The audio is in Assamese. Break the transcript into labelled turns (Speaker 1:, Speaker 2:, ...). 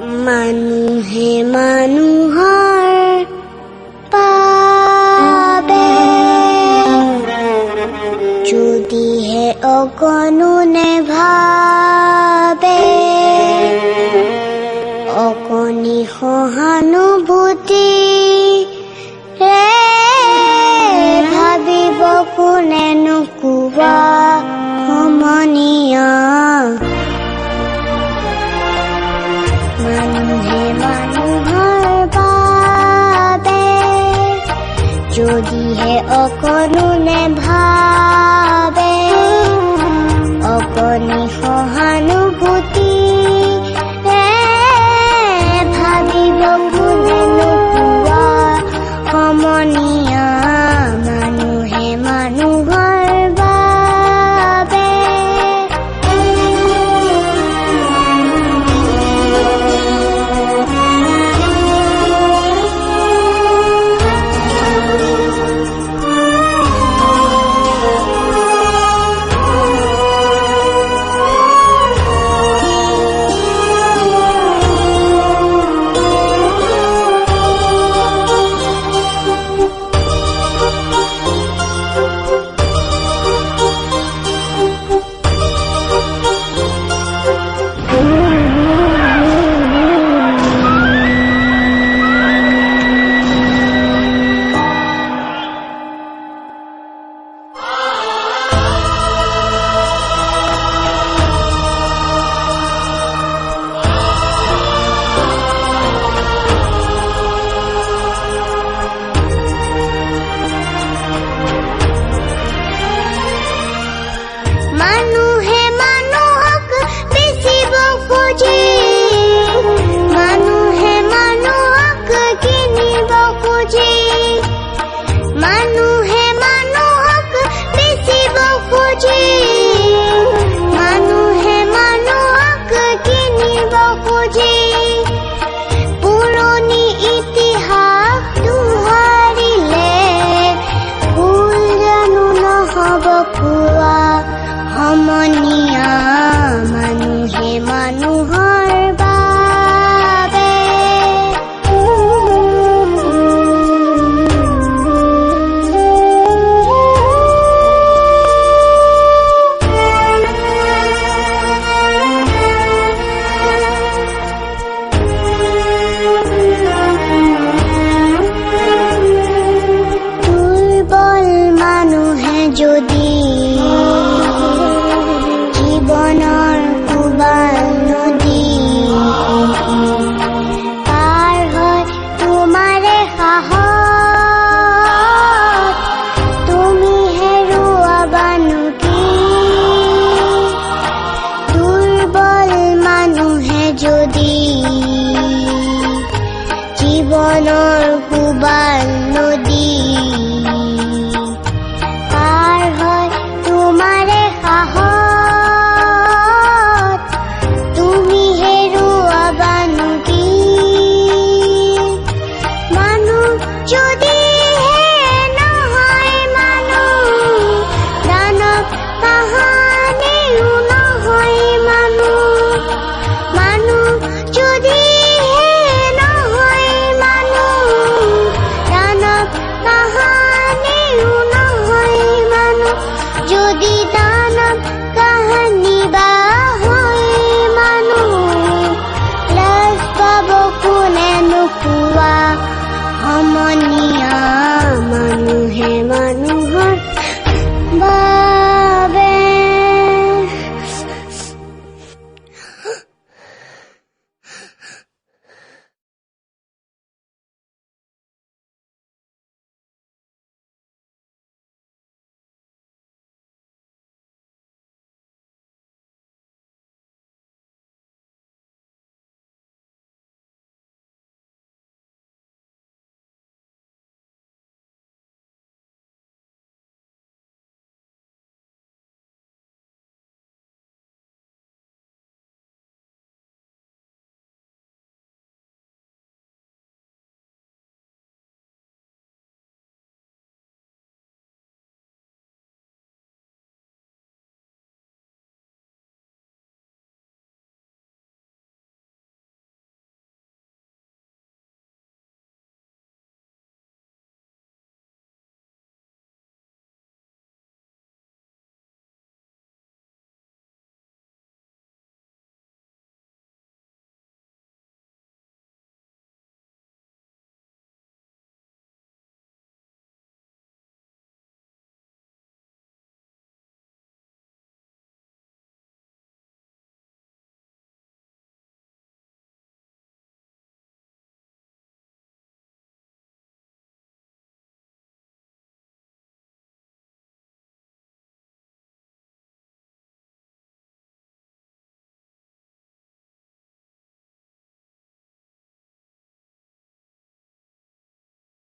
Speaker 1: মানুহে মানুহৰ পাবে যদিহে অকণো নেভাবে অকণি সহানুভূতি ভাবিব কোনেনো কোৱা সমনীয়া মানুহে মানুহৰ বাবে যদিহে অকণো নেভাবে অকণি সহানুভূতি ভাবিব কোনেনো কোৱা সমনীয়া মানুহে মানুহৰ বাবে মানুহে মানুহক বেচিব খোজে মানুহে মানুহক কিনিব খোজে মানুহে মানুহক বেচিব খোজে মানুহে মানুহক কিনিব খোজে পুৰণি ইতিহাস দোহাৰিলে ভুল জানো নহ'ব কোৱা সমনীয়া মানুহে মানুহৰ বাবে দুৰ্বল মানুহে যদি জীৱনৰ কোবাল নদী পাৰ হয় তোমাৰে সাহস তুমি হেৰুৱাবানো কি দুৰ্বল মানুহে যদি জীৱনৰ কোবাল নদী পাৰ হয় তোমাৰে সাহস তুমি হেৰুৱাবানো কি মানুহ যদি